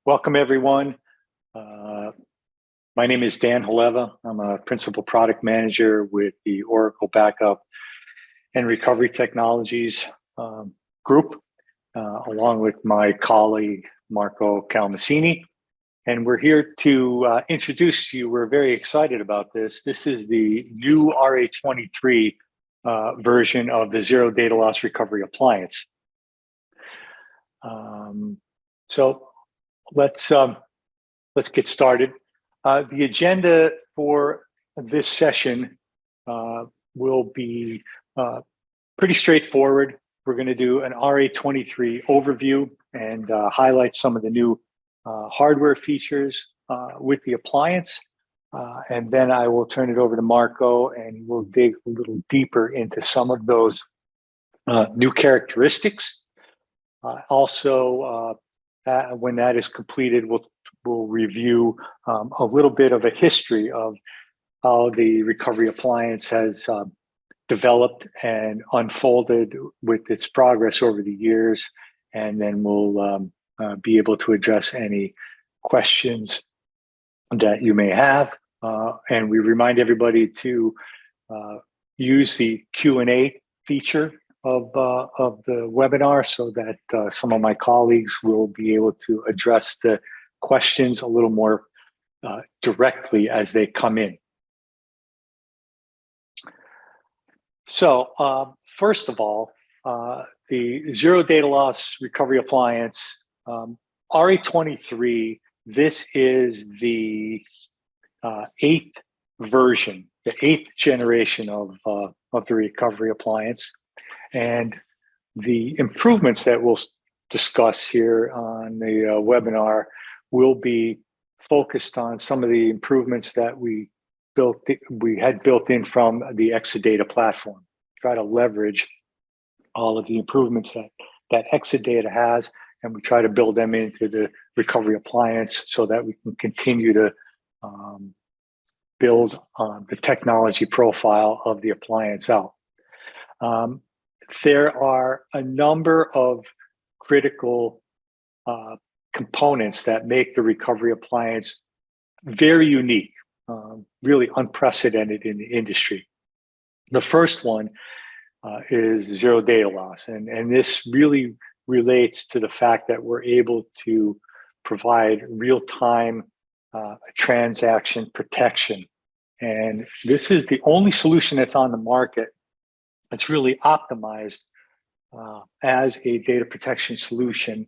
Welcome, everyone. My name is Dan Haleva. I'm a Principal Product Manager with the Oracle Backup and Recovery Technologies group, along with my colleague, Marco Calmasini. And we're here to introduce to you, we're very excited about this. This is the new RA23 version of the Zero Data Loss Recovery Appliance. So let's get started. The agenda for this session will be pretty straightforward. We're going to do an RA23 overview and highlight some of the new hardware features with the appliance. And then I will turn it over to Marco and we'll dig a little deeper into some of those new characteristics. Also, when that is completed, we'll review a little bit of a history of how the recovery appliance has developed and unfolded with its progress over the years. And then we'll be able to address any questions that you may have. And we remind everybody to use the Q&A feature of the webinar so that some of my colleagues will be able to address the questions a little more directly as they come in. So first of all, the Zero Data Loss Recovery Appliance, RA23, this is the 8th version, the 8th generation of the recovery appliance. And the improvements that we'll discuss here on the webinar will be focused on some of the improvements that we had built in from the Exadata platform. Try to leverage all of the improvements that Exadata has, and we try to build them into the recovery appliance so that we can continue to build on the technology profile of the appliance out. There are a number of critical components that make the recovery appliance very unique, really unprecedented in the industry. The first one is zero data loss. And this really relates to the fact that we're able to provide real-time transaction protection. And this is the only solution that's on the market that's really optimized as a data protection solution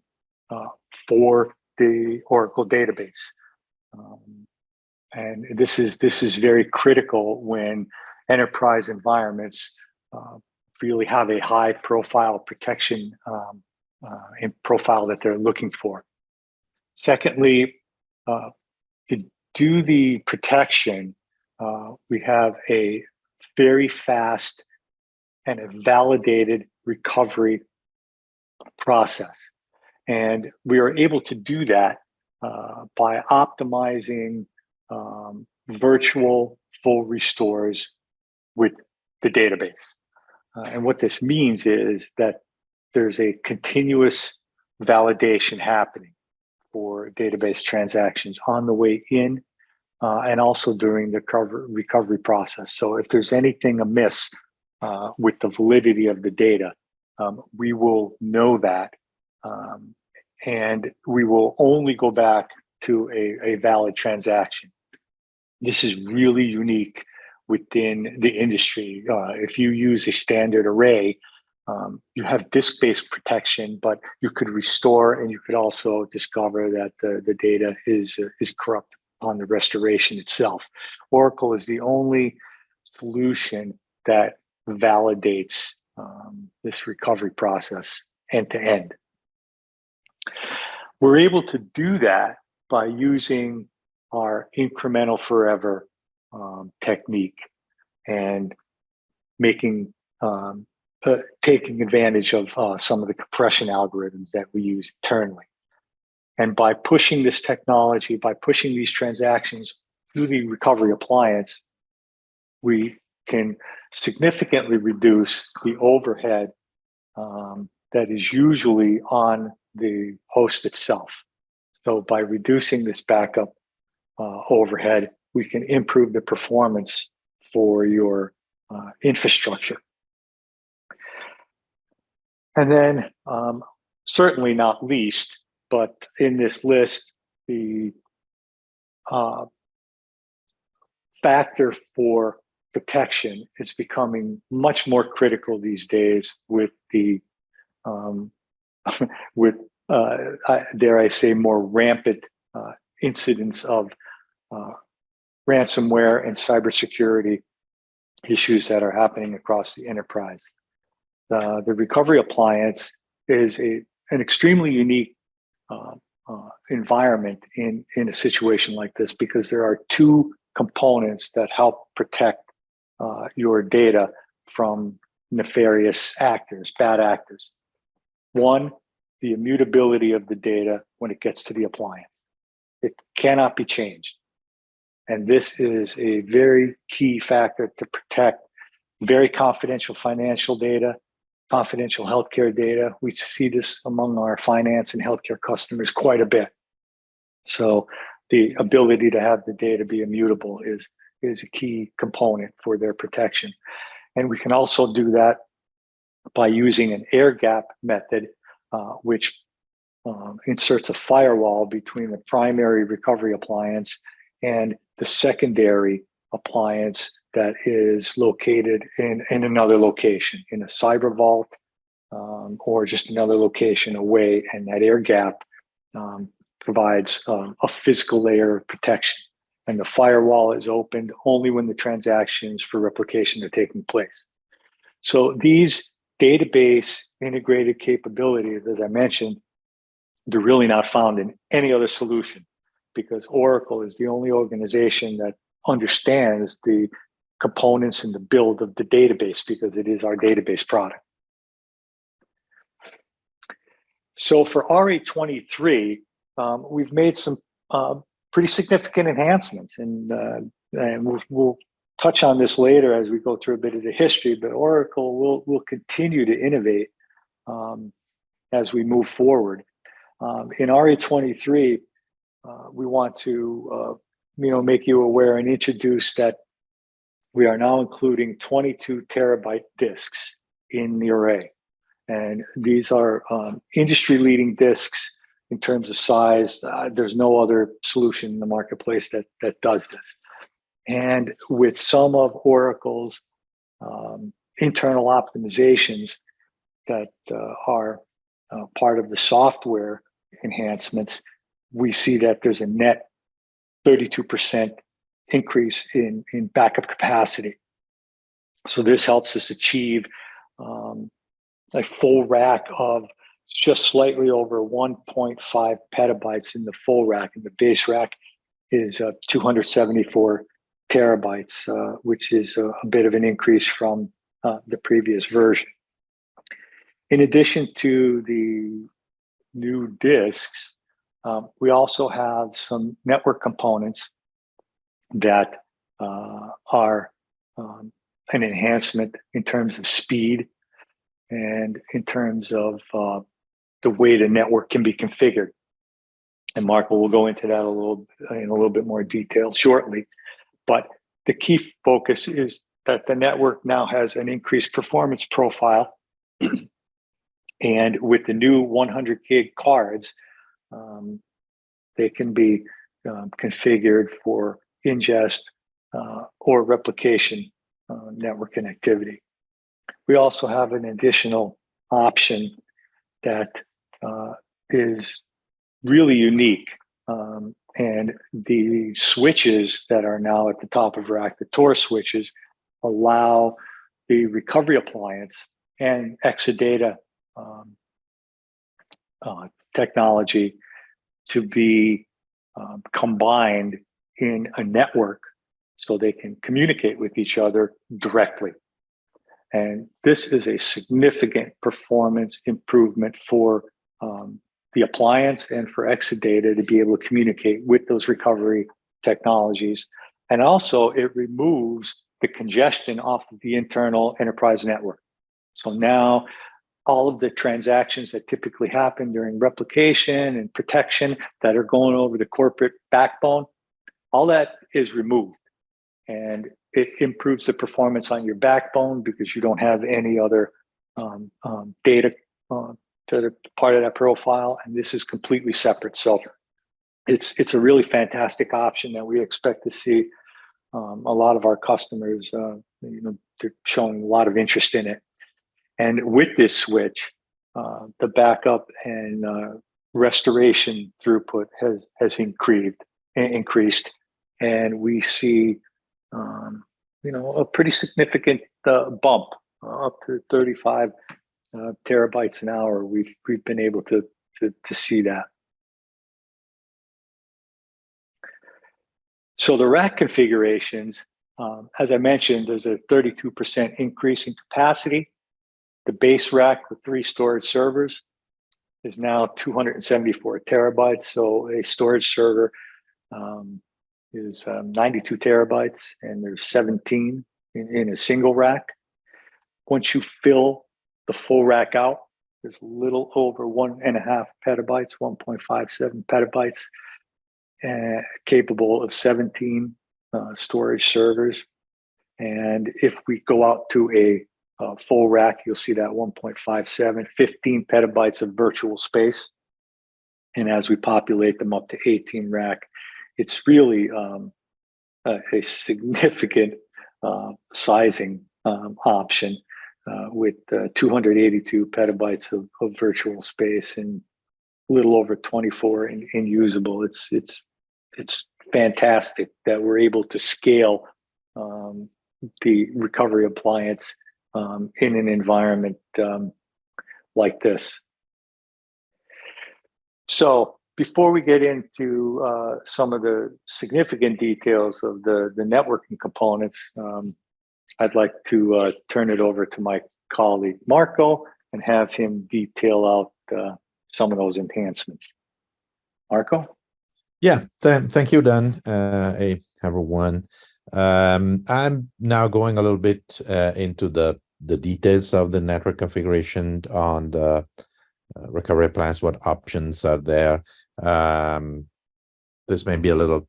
for the Oracle database. And this is very critical when enterprise environments really have a high profile protection profile that they're looking for. Secondly, to do the protection, we have a very fast and a validated recovery process. And we are able to do that by optimizing virtual full restores with the database. And what this means is that there's a continuous validation happening for database transactions on the way in and also during the recovery process. So if there's anything amiss with the validity of the data, we will know that, and we will only go back to a valid transaction. This is really unique within the industry. If you use a standard array, you have disk-based protection, but you could restore and you could also discover that the data is corrupt on the restoration itself. Oracle is the only solution that validates this recovery process end to end. We're able to do that by using our incremental forever technique and making taking advantage of some of the compression algorithms that we use internally. And by pushing this technology, by pushing these transactions through the recovery appliance, we can significantly reduce the overhead that is usually on the host itself. So by reducing this backup overhead, we can improve the performance for your infrastructure. And then, certainly not least, but in this list, the factor for protection is becoming much more critical these days with the dare I say, more rampant incidents of ransomware and cybersecurity issues that are happening across the enterprise. The recovery appliance is an extremely unique environment in a situation like this, because there are two components that help protect your data from nefarious actors, bad actors. One, the immutability of the data when it gets to the appliance. It cannot be changed. And this is a very key factor to protect very confidential financial data, confidential healthcare data. We see this among our finance and healthcare customers quite a bit. So the ability to have the data be immutable is a key component for their protection. And we can also do that by using an air gap method, which inserts a firewall between the primary recovery appliance and the secondary appliance that is located in another location, in a cyber vault, or just another location away. And that air gap provides a physical layer of protection. And the firewall is opened only when the transactions for replication are taking place. So these database integrated capabilities, as I mentioned, they're really not found in any other solution, because Oracle is the only organization that understands the components and the build of the database, because it is our database product. So for RA23, we've made some pretty significant enhancements, and we'll touch on this later as we go through a bit of the history, but Oracle will continue to innovate as we move forward. In RA23, we want to make you aware and introduce that we are now including 22 terabyte disks in the array. And these are industry-leading disks in terms of size. There's no other solution in the marketplace that does this. And with some of Oracle's internal optimizations that are part of the software enhancements, we see that there's a net 32% increase in backup capacity. So this helps us achieve a full rack of just slightly over 1.5 petabytes in the full rack, and the base rack is 274 terabytes, which is a bit of an increase from the previous version. In addition to the new disks, we also have some network components that are an enhancement in terms of speed and in terms of the way the network can be configured. And Marco will go into that in a little bit more detail shortly. But the key focus is that the network now has an increased performance profile. And with the new 100 gig cards, they can be configured for ingest or replication network connectivity. We also have an additional option that is really unique. And the switches that are now at the top of rack, the Tor switches, allow the recovery appliance and Exadata technology to be combined in a network so they can communicate with each other directly. And this is a significant performance improvement for the appliance and for Exadata to be able to communicate with those recovery technologies. And also it removes the congestion off of the internal enterprise network. So now all of the transactions that typically happen during replication and protection that are going over the corporate backbone, all that is removed. And it improves the performance on your backbone because you don't have any other data that are part of that profile. And this is completely separate. So it's a really fantastic option that we expect to see a lot of our customers, they're showing a lot of interest in it. And with this switch, the backup and restoration throughput has increased, and we see a pretty significant bump up to 35 terabytes an hour. We've been able to see that. So the rack configurations, as I mentioned, there's a 32% increase in capacity. The base rack with 3 storage servers is now 274 terabytes. So a storage server is 92 terabytes, and there's 17 in a single rack. Once you fill the full rack out, there's a little over 1.5 petabytes, 1.57 petabytes, capable of 17 storage servers. And if we go out to a full rack, you'll see that 1.57, 15 petabytes of virtual space. And as we populate them up to 18 rack, it's really a significant sizing option with 282 petabytes of virtual space and a little over 24 in usable. It's fantastic that we're able to scale the recovery appliance in an environment like this. So before we get into some of the significant details of the networking components, I'd like to turn it over to my colleague Marco and have him detail out some of those enhancements. Marco? Yeah, thank you, Dan. Hey, everyone. I'm now going a little bit into the details of the network configuration on the recovery appliance, what options are there. This may be a little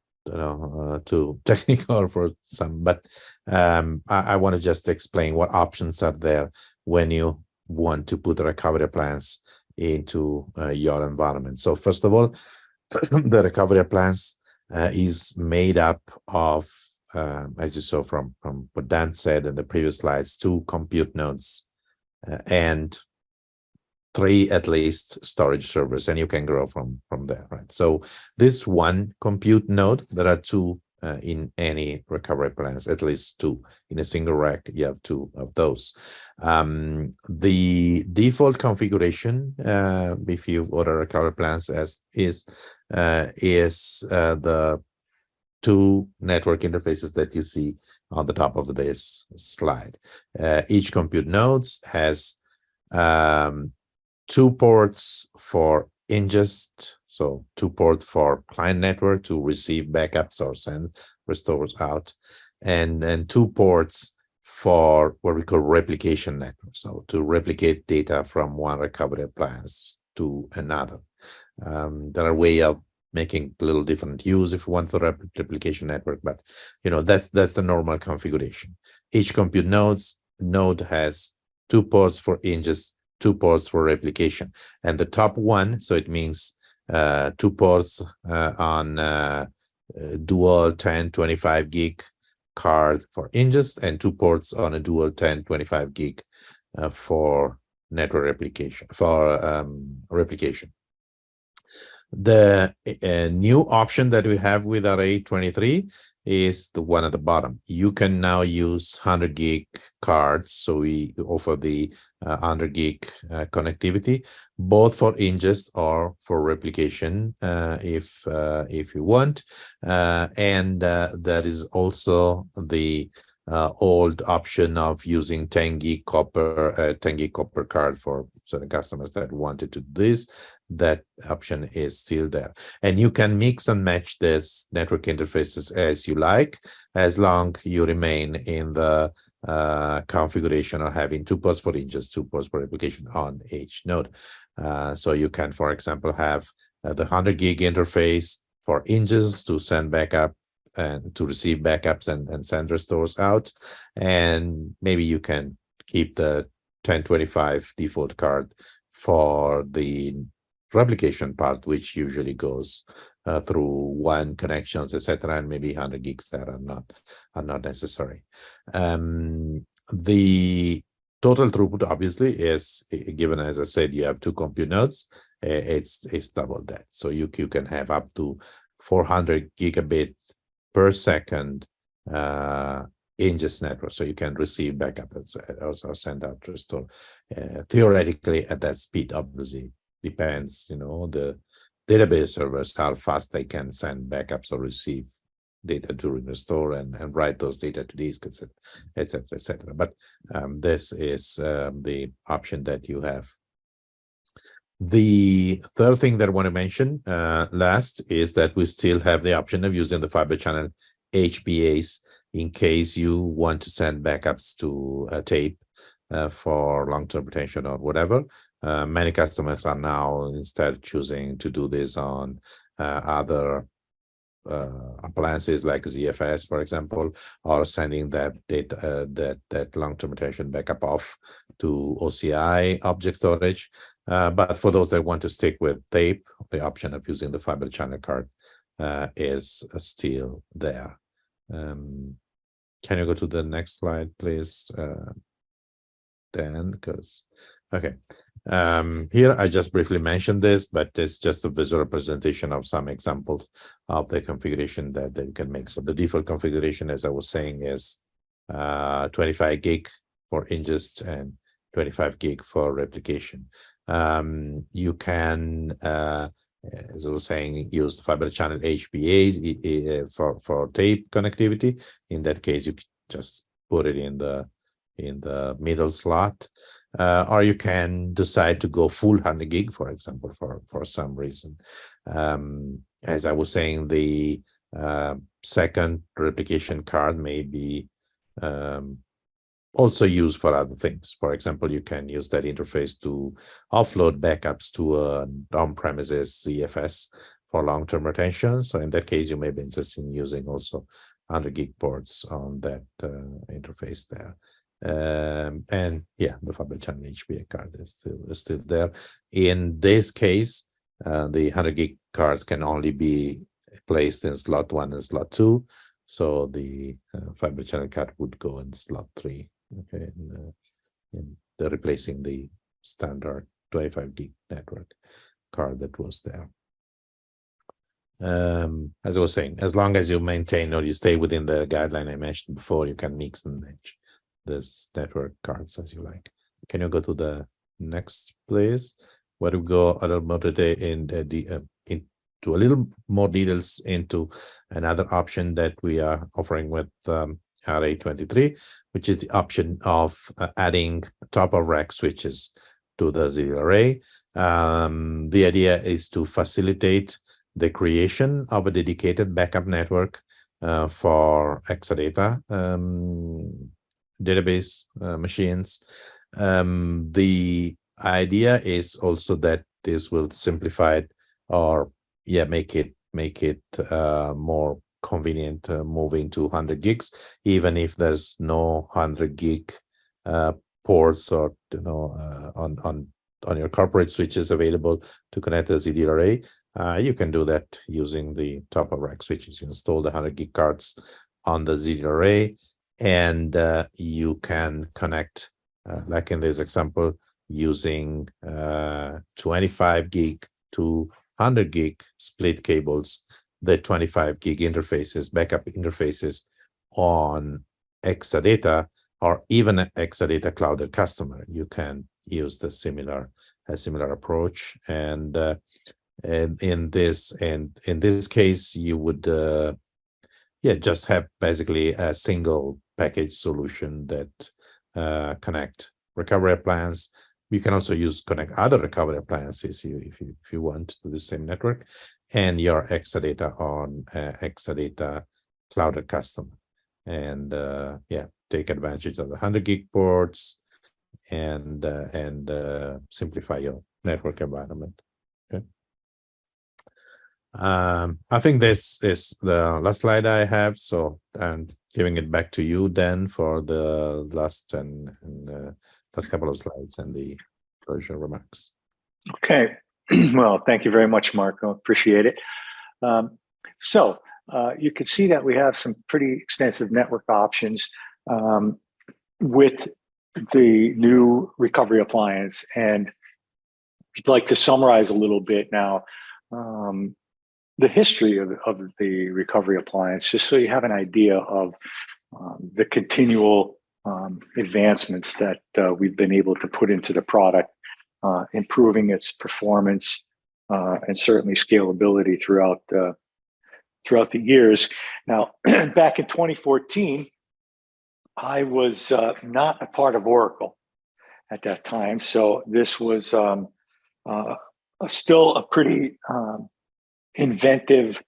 too technical for some, but I want to just explain what options are there when you want to put a recovery appliance into your environment. So first of all, the recovery appliance is made up of, as you saw from what Dan said in the previous slides, 2 compute nodes and 3 at least storage servers, and you can grow from there, right? So this one compute node, there are 2 in any recovery appliance, at least 2 in a single rack. You have 2 of those. The default configuration, if you order a recovery appliance, is the 2 network interfaces that you see on the top of this slide. Each compute nodes has 2 ports for ingest, so 2 ports for client network to receive backups or send restores out, and then 2 ports for what we call replication network, so to replicate data from one recovery appliance to another. There are ways of making a little different use if you want the replication network, but that's the normal configuration. Each compute node has 2 ports for ingest, 2 ports for replication, and the top one, so it means 2 ports on dual 1025 gig card for ingest, and 2 ports on a dual 1025 gig for network replication, replication. The new option that we have with RA23 is the one at the bottom. You can now use 100 gig cards, so we offer the 100 gig connectivity, both for ingest or for replication, if you want. And there is also the old option of using 10 gig copper card for certain customers that wanted to do this. That option is still there, and you can mix and match this network interfaces as you like, as long you remain in the configuration of having 2 ports for ingest, 2 ports for replication on each node. So you can, for example, have the 100 gig interface for ingest to send backup and to receive backups and send restores out, and maybe you can keep the 1025 default card for the replication part, which usually goes through one connections, etc., and maybe 100 gigs that are not necessary. The total throughput obviously is given, as I said, you have 2 compute nodes. It's double that, so you can have up to 400 gigabits per second ingest network, so you can receive backup and also send out restore. Theoretically, at that speed, obviously depends, the database servers, how fast they can send backups or receive data during restore and write those data to disk, etc., etc., etc. But this is the option that you have. The third thing that I want to mention last is that we still have the option of using the fiber channel HBAs in case you want to send backups to a tape for long-term retention or whatever. Many customers are now instead choosing to do this on other appliances like ZFS, for example, or sending that data, that long-term retention backup off to OCI object storage. But for those that want to stick with tape, the option of using the fiber channel card is still there. Can you go to the next slide, please, Dan? Because okay, here I just briefly mentioned this, but it's just a visual representation of some examples of the configuration that they can make. So the default configuration, as I was saying, is 25 gig for ingest and 25 gig for replication. You can, as I was saying, use fiber channel HBAs for tape connectivity. In that case, you just put it in the middle slot, or you can decide to go full 100 gig, for example, for some reason. As I was saying, the second replication card may be also used for other things. For example, you can use that interface to offload backups to an on-premises ZFS for long-term retention. So in that case, you may be interested in using also 100 gig ports on that interface there. And yeah, the fiber channel HBA card is still there. In this case, the 100 gig cards can only be placed in slot 1 and slot 2. So the fiber channel card would go in slot 3. Okay, and they're replacing the standard 25 gig network card that was there. As I was saying, as long as you maintain or you stay within the guideline I mentioned before, you can mix and match this network cards as you like. Can you go to the next, please? Where we go a little more today into a little more details into another option that we are offering with RA23, which is the option of adding top of rack switches to the ZD array. The idea is to facilitate the creation of a dedicated backup network for Exadata database machines. The idea is also that this will simplify it, or make it more convenient moving to 100 gigs, even if there's no 100 gig ports or on your corporate switches available to connect the ZD array. You can do that using the top of rack switches. You install the 100 gig cards on the ZD array, and you can connect, like in this example, using 25 gig to 100 gig split cables, the 25 gig interfaces, backup interfaces on Exadata, or even an Exadata cloud customer. You can use the similar approach, and in this case, you would just have basically a single package solution that connect recovery appliance. You can also connect other recovery appliances if you want to the same network, and your Exadata on Exadata cloud customer, and yeah, take advantage of the 100 gig ports and simplify your network environment. Okay. I think this is the last slide I have, so I'm giving it back to you, Dan, for the last last couple of slides and the closure remarks. Okay. Well, thank you very much, Marco. Appreciate it. So you can see that we have some pretty extensive network options with the new recovery appliance. And I'd like to summarize a little bit now the history of the recovery appliance, just so you have an idea of the continual advancements that we've been able to put into the product, improving its performance and certainly scalability throughout the years. Now, back in 2014, I was not a part of Oracle at that time, so this was still a pretty inventive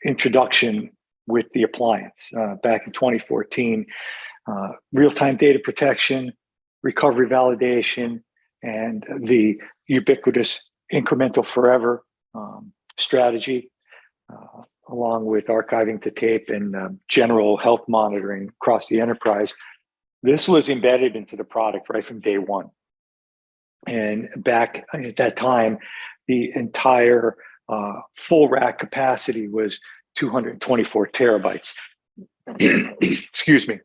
introduction with the appliance. Back in 2014, real-time data protection, recovery validation, and the ubiquitous incremental forever strategy, along with archiving to tape and general health monitoring across the enterprise. This was embedded into the product right from day one. And back at that time, the entire full rack capacity was 224 terabytes. Excuse me.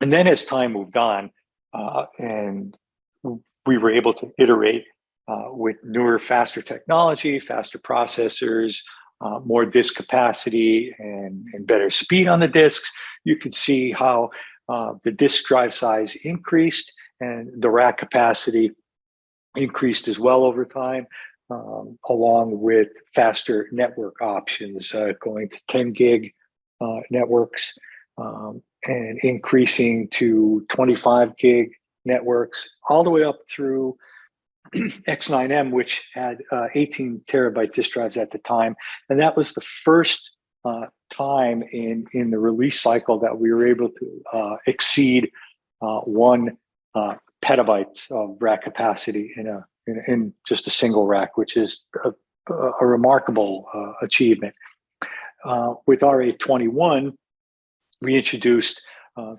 And then as time moved on, and we were able to iterate with newer, faster technology, faster processors, more disk capacity, and better speed on the disks, you could see how the disk drive size increased and the rack capacity increased as well over time, along with faster network options, going to 10 gig networks and increasing to 25 gig networks, all the way up through X9M, which had 18 terabyte disk drives at the time. And that was the first time in the release cycle that we were able to exceed 1 petabytes of rack capacity in just a single rack, which is a remarkable achievement. With RA21, we introduced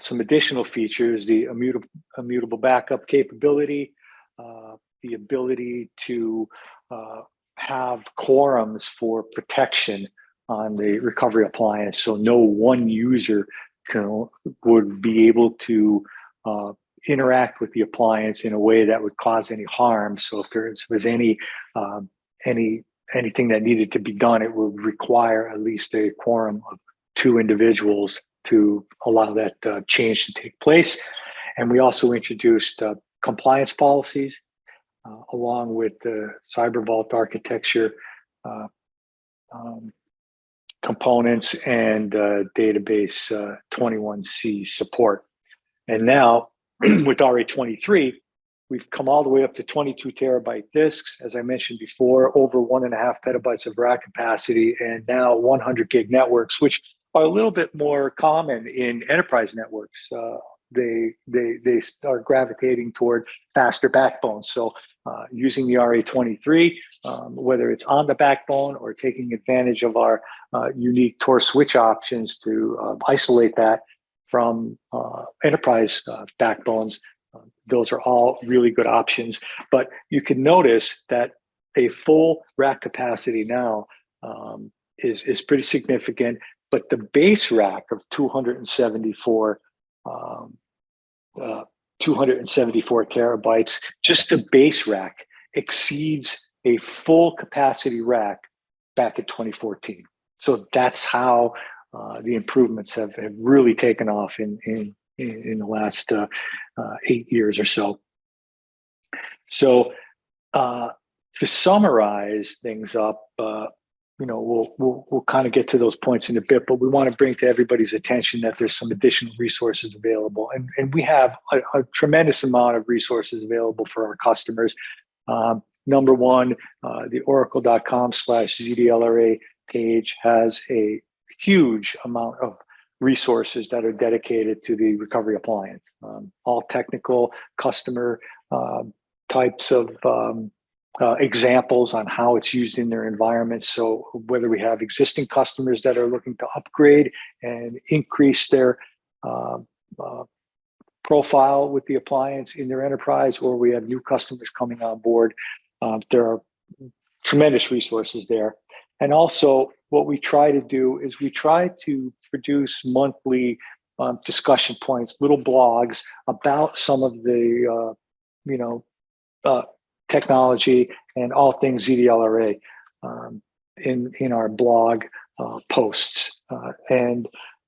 some additional features: the immutable backup capability, the ability to have quorums for protection on the recovery appliance, so no one user would be able to interact with the appliance in a way that would cause any harm. So if there was anything that needed to be done, it would require at least a quorum of 2 individuals to allow that change to take place. And we also introduced compliance policies along with the Cyber Vault architecture components and database 21C support. And now with RA23, we've come all the way up to 22 terabyte disks, as I mentioned before, over 1.5 petabytes of rack capacity, and now 100 gig networks, which are a little bit more common in enterprise networks. They are gravitating toward faster backbones. So using the RA23, whether it's on the backbone or taking advantage of our unique Tor switch options to isolate that from enterprise backbones, those are all really good options. But you can notice that a full rack capacity now is pretty significant, but the base rack of 274 terabytes, just the base rack exceeds a full capacity rack back in 2014. So that's how the improvements have really taken off in the last 8 years or so. So to summarize things up, we'll kind of get to those points in a bit, but we want to bring to everybody's attention that there's some additional resources available, and we have a tremendous amount of resources available for our customers. Number one, the oracle.com/ZDLRA page has a huge amount of resources that are dedicated to the recovery appliance, all technical customer types of examples on how it's used in their environment. So whether we have existing customers that are looking to upgrade and increase their profile with the appliance in their enterprise, or we have new customers coming on board, there are tremendous resources there. And also what we try to do is we try to produce monthly discussion points, little blogs about some of the, technology and all things ZDLRA in our blog posts. And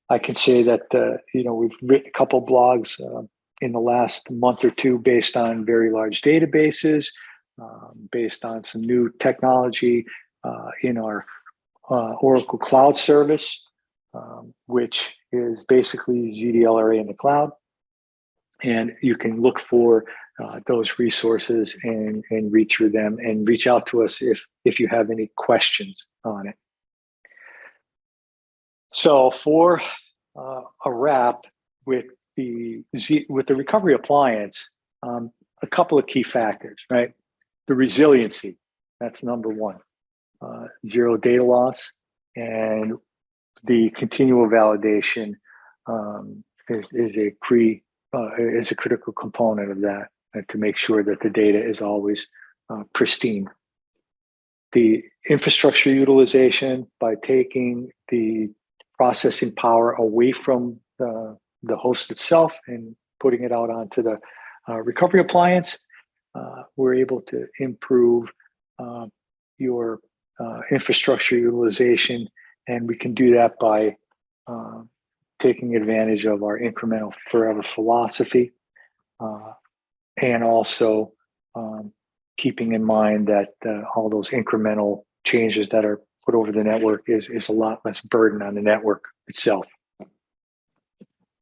I can say that, we've written a couple blogs in the last month or two based on very large databases, based on some new technology in our Oracle Cloud service, which is basically ZDLRA in the cloud. And you can look for those resources and read through them and reach out to us if you have any questions on it. So for a wrap with the recovery appliance, a couple of key factors, right? The resiliency, that's number one. Zero data loss, and the continual validation is a critical component of that, to make sure that the data is always pristine. The infrastructure utilization, by taking the processing power away from the host itself and putting it out onto the recovery appliance, we're able to improve your infrastructure utilization, and we can do that by taking advantage of our incremental forever philosophy, and also keeping in mind that all those incremental changes that are put over the network is a lot less burden on the network itself.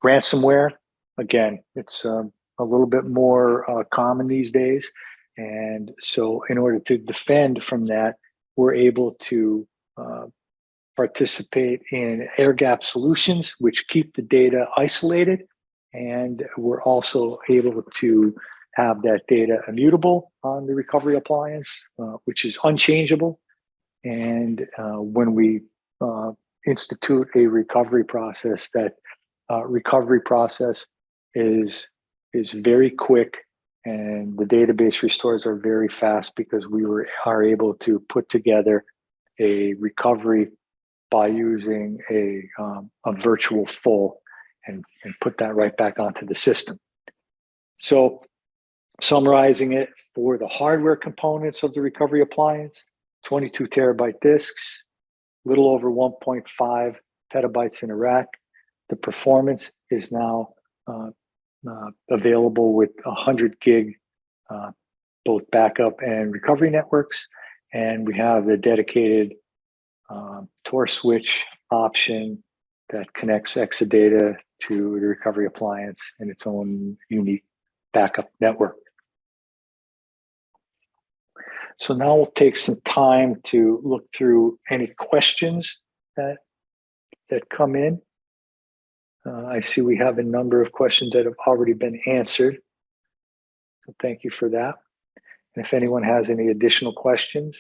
Ransomware, again, it's a little bit more common these days, and so in order to defend from that, we're able to participate in air gap solutions, which keep the data isolated. And we're also able to have that data immutable on the recovery appliance, which is unchangeable. And when we institute a recovery process, that recovery process is very quick, and the database restores are very fast, because we are able to put together a recovery by using a virtual full and put that right back onto the system. So summarizing it, for the hardware components of the recovery appliance, 22 terabyte disks, little over 1.5 petabytes in a rack. The performance is now available with 100 gig, both backup and recovery networks. And we have the dedicated Tor switch option that connects Exadata to the recovery appliance in its own unique backup network. So now we'll take some time to look through any questions that come in. I see we have a number of questions that have already been answered. So thank you for that. And if anyone has any additional questions,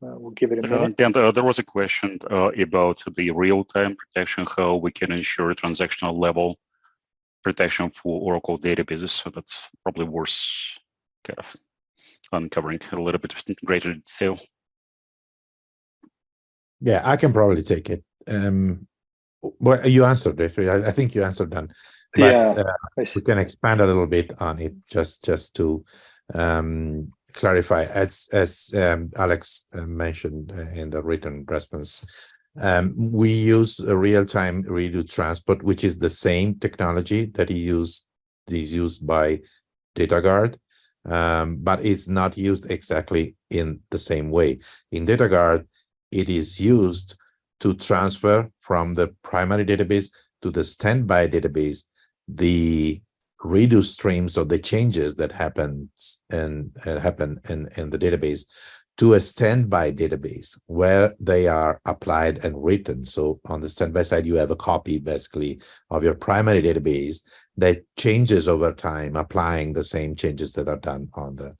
we'll give it a minute. Dan, there was a question about the real-time protection, how we can ensure transactional level protection for Oracle databases. So that's probably worth kind of uncovering a little bit of greater detail. Yeah, I can probably take it. Well, you answered it. I think you answered that. But, yeah, we can expand a little bit on it just to clarify, as Alex mentioned in the written response. We use a real-time redo transport, which is the same technology that is used by DataGuard, but it's not used exactly in the same way. In DataGuard, it is used to transfer from the primary database to the standby database the redo streams or the changes that happen in the database to a standby database where they are applied and written. So on the standby side, you have a copy basically of your primary database that changes over time, applying the same changes that are done on the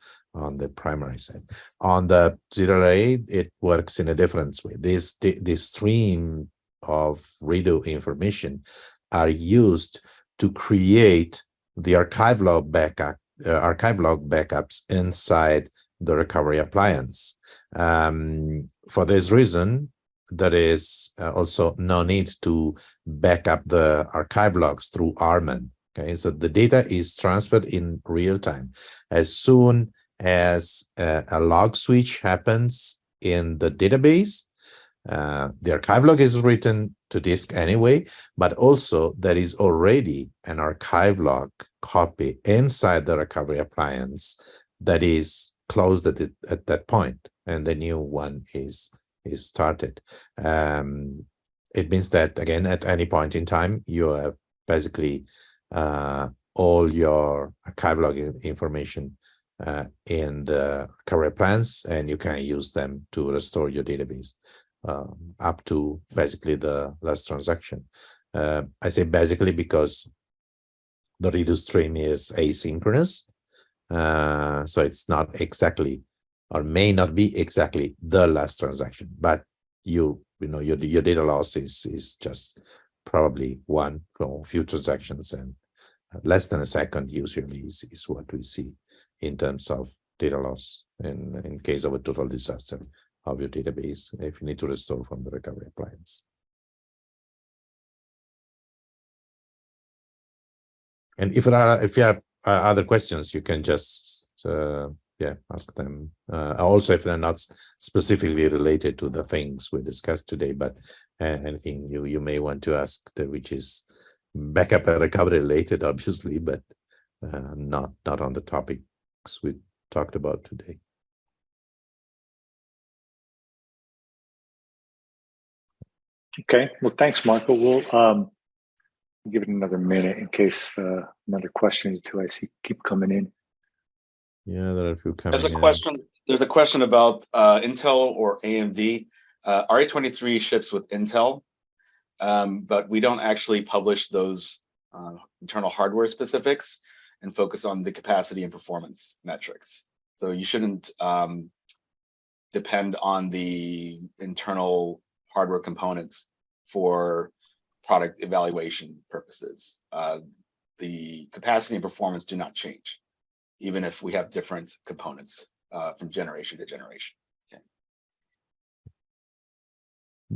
primary side. On the zero array, it works in a different way. This stream of redo information are used to create the archive log backups inside the recovery appliance. For this reason, there is also no need to back up the archive logs through RMAN. Okay, so the data is transferred in real time. As soon as a log switch happens in the database, the archive log is written to disk anyway, but also there is already an archive log copy inside the recovery appliance that is closed at that point, and the new one is started. It means that, again, at any point in time, you have basically all your archive log information in the recovery appliance, and you can use them to restore your database up to basically the last transaction. I say basically because the redo stream is asynchronous. So it's not exactly, or may not be exactly, the last transaction, but your data loss is just probably one or few transactions, and less than a second usually is what we see in terms of data loss in case of a total disaster of your database if you need to restore from the recovery appliance. And if you have other questions, you can just ask them. Also, if they're not specifically related to the things we discussed today, but anything you may want to ask, which is backup and recovery related, obviously, but not on the topics we talked about today. Okay, well, thanks, Marco. We'll give it another minute in case another question or two I see keep coming in. Yeah, there are a few coming in. There's a question about Intel or AMD. RA23 ships with Intel, but we don't actually publish those internal hardware specifics and focus on the capacity and performance metrics. So you shouldn't depend on the internal hardware components for product evaluation purposes. The capacity and performance do not change, even if we have different components from generation to generation. Okay.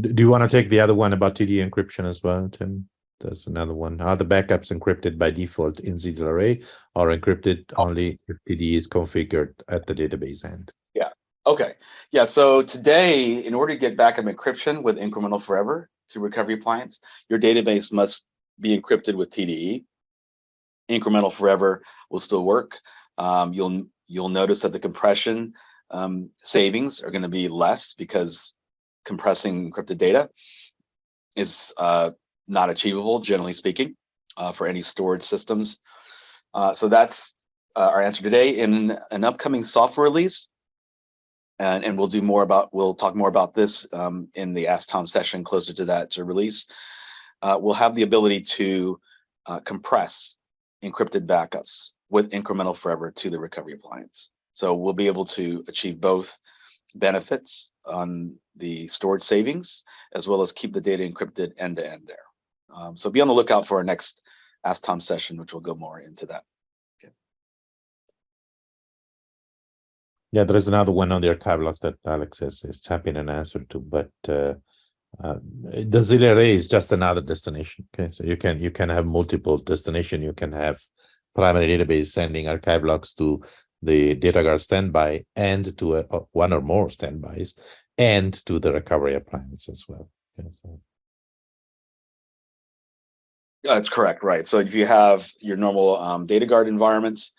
Do you want to take the other one about TD encryption as well, Tim? There's another one. Are the backups encrypted by default in zero array, or encrypted only if TD is configured at the database end? Yeah. Okay. Yeah. So today, in order to get backup encryption with incremental forever to recovery appliance, your database must be encrypted with TDE. Incremental forever will still work. You'll notice that the compression savings are going to be less because compressing encrypted data is not achievable, generally speaking, for any storage systems. So that's our answer today. In an upcoming software release, and we'll talk more about this in the Ask Tom session closer to that to release. We'll have the ability to compress encrypted backups with incremental forever to the recovery appliance. So we'll be able to achieve both benefits on the storage savings, as well as keep the data encrypted end to end there. So be on the lookout for our next Ask Tom session, which will go more into that. Okay. Yeah, there is another one on the archive logs that Alex is tapping an answer to, but the zero array is just another destination. Okay, so you can have multiple destination. You can have primary database sending archive logs to the data guard standby and to one or more standbys and to the recovery appliance as well. Okay, so. That's correct, right? So if you have your normal data guard environments,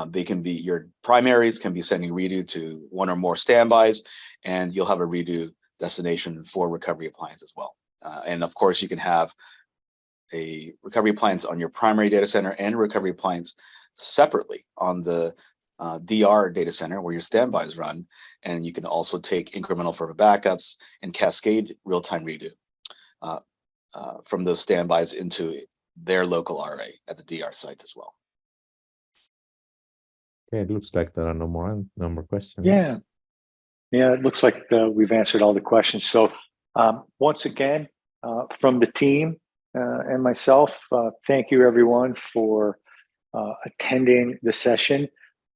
they can be, your primaries can be sending redo to one or more standbys, and you'll have a redo destination for recovery appliance as well. And of course, you can have a recovery appliance on your primary data center and a recovery appliance separately on the DR data center where your standbys run. And you can also take incremental forever backups and cascade real-time redo from those standbys into their local RA at the DR site as well. Okay, it looks like there are no more questions. Yeah. Yeah, it looks like we've answered all the questions. So once again, from the team and myself, thank you everyone for attending the session.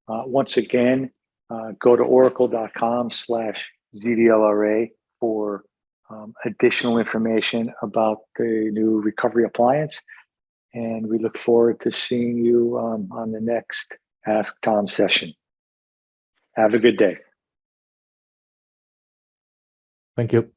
Once again, go to oracle.com/ZDLRA for additional information about the new recovery appliance. And we look forward to seeing you on the next Ask Tom session. Have a good day. Thank you.